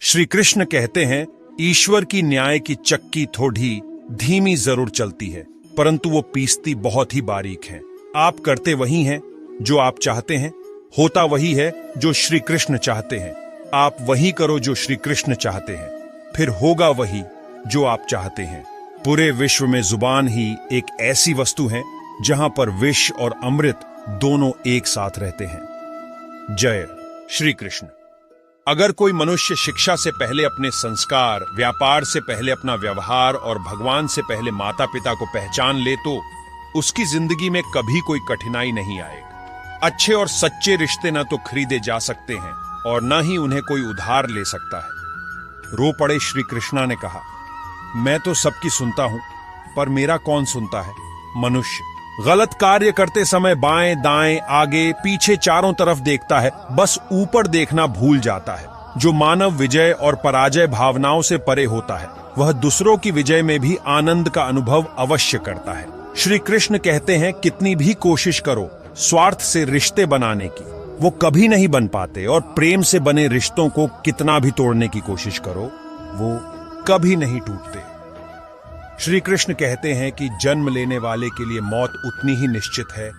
श्री कृष्ण कहते हैं, ईश्वर की न्याय की चक्की थोड़ी धीमी जरूर चलती है, परंतु वो पीसती बहुत ही बारीक है। आप करते वही हैं जो आप चाहते हैं, होता वही है जो श्री कृष्ण चाहते हैं। आप वही करो जो श्री कृष्ण चाहते हैं, फिर होगा वही जो आप चाहते हैं। पूरे विश्व में जुबान ही एक ऐसी वस्तु है जहां पर विष और अमृत दोनों एक साथ रहते हैं। जय श्री कृष्ण। अगर कोई मनुष्य शिक्षा से पहले अपने संस्कार, व्यापार से पहले अपना व्यवहार और भगवान से पहले माता पिता को पहचान ले तो उसकी जिंदगी में कभी कोई कठिनाई नहीं आएगी। अच्छे और सच्चे रिश्ते न तो खरीदे जा सकते हैं और न ही उन्हें कोई उधार ले सकता है। रो पड़े श्री कृष्णा ने कहा, मैं तो सबकी सुनता हूं, पर मेरा कौन सुनता है? मनुष्य गलत कार्य करते समय बाएं दाएं आगे पीछे चारों तरफ देखता है, बस ऊपर देखना भूल जाता है। जो मानव विजय और पराजय भावनाओं से परे होता है, वह दूसरों की विजय में भी आनंद का अनुभव अवश्य करता है। श्री कृष्ण कहते हैं, कितनी भी कोशिश करो स्वार्थ से रिश्ते बनाने की, वो कभी नहीं बन पाते, और प्रेम से बने रिश्तों को कितना भी तोड़ने की कोशिश करो, वो कभी नहीं टूटते। श्री कृष्ण कहते हैं कि जन्म लेने वाले के लिए मौत उतनी ही निश्चित है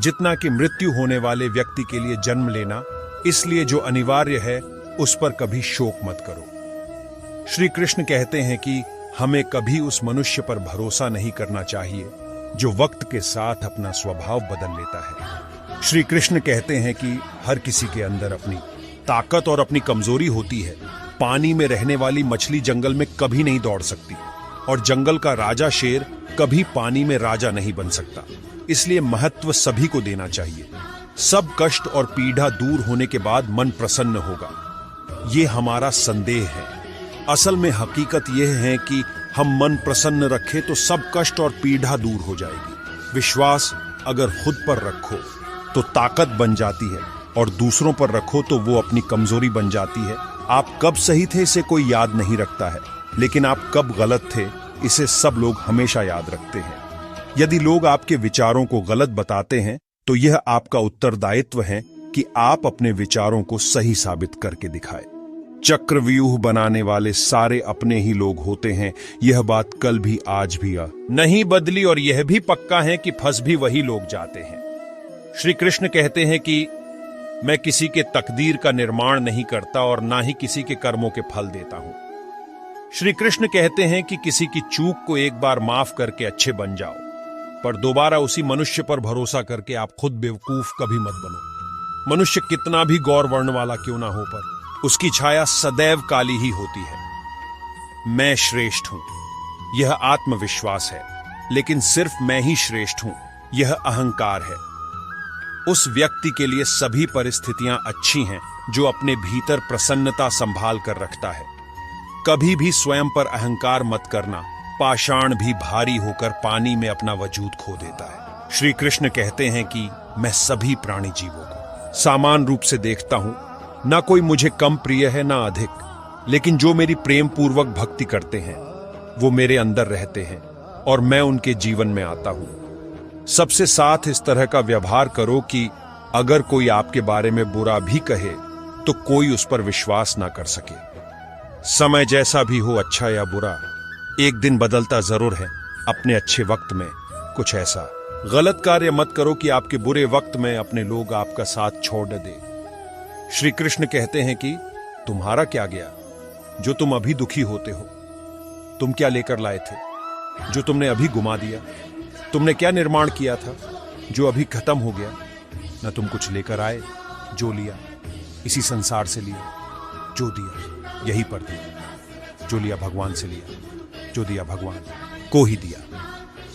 जितना कि मृत्यु होने वाले व्यक्ति के लिए जन्म लेना, इसलिए जो अनिवार्य है उस पर कभी शोक मत करो। श्री कृष्ण कहते हैं कि हमें कभी उस मनुष्य पर भरोसा नहीं करना चाहिए जो वक्त के साथ अपना स्वभाव बदल लेता है। श्री कृष्ण कहते हैं कि हर किसी के अंदर अपनी ताकत और अपनी कमजोरी होती है। पानी में रहने वाली मछली जंगल में कभी नहीं दौड़ सकती, और जंगल का राजा शेर कभी पानी में राजा नहीं बन सकता। इसलिए महत्व सभी को देना चाहिए। सब कष्ट और पीड़ा दूर होने के बाद मन प्रसन्न होगा, ये हमारा संदेह है। असल में हकीकत यह है कि हम मन प्रसन्न रखें तो सब कष्ट और पीड़ा दूर हो जाएगी। विश्वास अगर खुद पर रखो तो ताकत बन जाती है, और दूसरों पर रखो तो वो अपनी कमजोरी बन जाती है। आप कब सही थे इसे कोई याद नहीं रखता है, लेकिन आप कब गलत थे इसे सब लोग हमेशा याद रखते हैं। यदि लोग आपके विचारों को गलत बताते हैं तो यह आपका उत्तरदायित्व है कि आप अपने विचारों को सही साबित करके दिखाएं। चक्रव्यूह बनाने वाले सारे अपने ही लोग होते हैं, यह बात कल भी आज भी नहीं बदली, और यह भी पक्का है कि फंस भी वही लोग जाते हैं। श्री कृष्ण कहते हैं कि मैं किसी के तकदीर का निर्माण नहीं करता और ना ही किसी के कर्मों के फल देता हूं। श्री कृष्ण कहते हैं कि किसी की चूक को एक बार माफ करके अच्छे बन जाओ, पर दोबारा उसी मनुष्य पर भरोसा करके आप खुद बेवकूफ कभी मत बनो। मनुष्य कितना भी गौर वर्ण वाला क्यों ना हो, पर उसकी छाया सदैव काली ही होती है। मैं श्रेष्ठ हूं, यह आत्मविश्वास है, लेकिन सिर्फ मैं ही श्रेष्ठ हूं, यह अहंकार है। उस व्यक्ति के लिए सभी परिस्थितियां अच्छी हैं जो अपने भीतर प्रसन्नता संभाल कर रखता है। कभी भी स्वयं पर अहंकार मत करना, पाषाण भी भारी होकर पानी में अपना वजूद खो देता है। श्री कृष्ण कहते हैं कि मैं सभी प्राणी जीवों को समान रूप से देखता हूं, ना कोई मुझे कम प्रिय है ना अधिक, लेकिन जो मेरी प्रेम पूर्वक भक्ति करते हैं वो मेरे अंदर रहते हैं और मैं उनके जीवन में आता हूं। सबसे साथ इस तरह का व्यवहार करो कि अगर कोई आपके बारे में बुरा भी कहे तो कोई उस पर विश्वास ना कर सके। समय जैसा भी हो, अच्छा या बुरा, एक दिन बदलता जरूर है। अपने अच्छे वक्त में कुछ ऐसा गलत कार्य मत करो कि आपके बुरे वक्त में अपने लोग आपका साथ छोड़ दे। श्री कृष्ण कहते हैं कि तुम्हारा क्या गया जो तुम अभी दुखी होते हो? तुम क्या लेकर लाए थे जो तुमने अभी गुमा दिया? तुमने क्या निर्माण किया था जो अभी खत्म हो गया? न तुम कुछ लेकर आए, जो लिया इसी संसार से लिया, जो दिया यही पर दिया, जो लिया भगवान से लिया, जो दिया भगवान को ही दिया।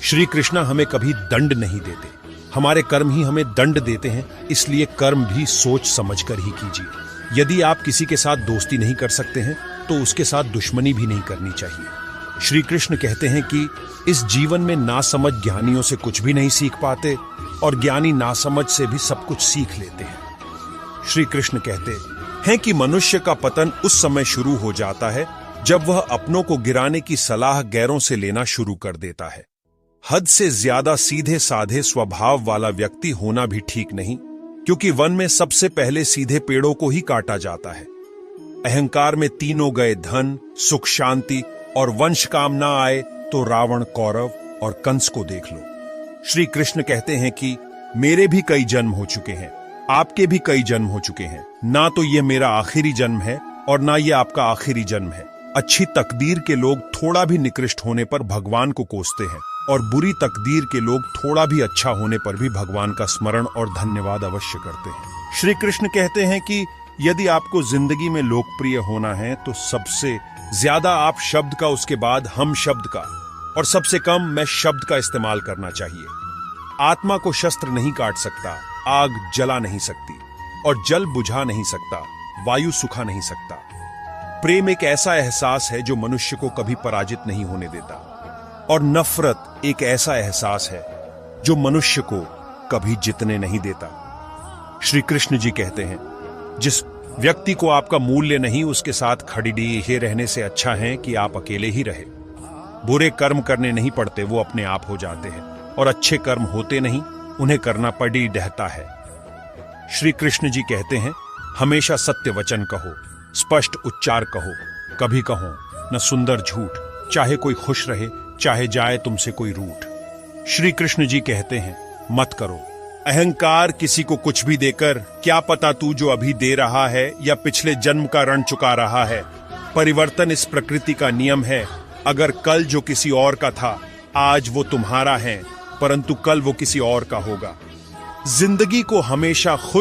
श्री कृष्णा हमें कभी दंड नहीं देते, हमारे कर्म ही हमें दंड देते हैं, इसलिए कर्म भी सोच समझकर ही कीजिए। यदि आप किसी के साथ दोस्ती नहीं कर सकते हैं तो उसके साथ दुश्मनी भी नहीं करनी चाहिए। श्री कृष्ण कहते हैं कि इस जीवन में नासमझ ज्ञानियों से कुछ भी नहीं सीख पाते और ज्ञानी नासमझ से भी सब कुछ सीख लेते हैं। श्री कृष्ण कहते हैं कि मनुष्य का पतन उस समय शुरू हो जाता है जब वह अपनों को गिराने की सलाह गैरों से लेना शुरू कर देता है। हद से ज्यादा सीधे साधे स्वभाव वाला व्यक्ति होना भी ठीक नहीं, क्योंकि वन में सबसे पहले सीधे पेड़ों को ही काटा जाता है। अहंकार में तीनों गए धन, सुख, शांति और वंश काम ना आए तो रावण, कौरव और कंस को देख लो। श्री कृष्ण कहते हैं कि मेरे भी कई जन्म हो चुके हैं, आपके भी कई जन्म हो चुके हैं। ना तो ये मेरा आखिरी जन्म है और ना ये आपका आखिरी जन्म है। अच्छी तकदीर के लोग थोड़ा भी निकृष्ट होने पर भगवान को कोसते हैं और बुरी तकदीर के लोग थोड़ा भी अच्छा होने पर भी भगवान का स्मरण और धन्यवाद अवश्य करते हैं। श्री कृष्ण कहते हैं कि यदि आपको जिंदगी में लोकप्रिय होना है तो सबसे ज्यादा आप शब्द का, उसके बाद हम शब्द का और सबसे कम मैं शब्द का इस्तेमाल करना चाहिए। आत्मा को शस्त्र नहीं काट सकता, आग जला नहीं सकती और जल बुझा नहीं सकता, वायु सुखा नहीं सकता। प्रेम एक ऐसा एहसास है जो मनुष्य को कभी पराजित नहीं होने देता और नफरत एक ऐसा एहसास है जो मनुष्य को कभी जीतने नहीं देता। श्री कृष्ण जी कहते हैं जिस व्यक्ति को आपका मूल्य नहीं, उसके साथ खड़ीडीहे रहने से अच्छा है कि आप अकेले ही रहे। बुरे कर्म करने नहीं पड़ते, वो अपने आप हो जाते हैं और अच्छे कर्म होते नहीं, उन्हें करना पड़ी रहता है। श्री कृष्ण जी कहते हैं हमेशा सत्य वचन कहो, स्पष्ट उच्चार कहो, कभी कहो न सुंदर झूठ, चाहे कोई खुश रहे चाहे जाए तुमसे कोई रूठ। श्री कृष्ण जी कहते हैं मत करो अहंकार किसी को कुछ भी देकर, क्या पता तू जो अभी दे रहा है या पिछले जन्म का ऋण चुका रहा है। परिवर्तन इस प्रकृति का नियम है, अगर कल जो किसी और का था आज वो तुम्हारा है, परंतु कल वो किसी और का होगा। जिंदगी को हमेशा खुश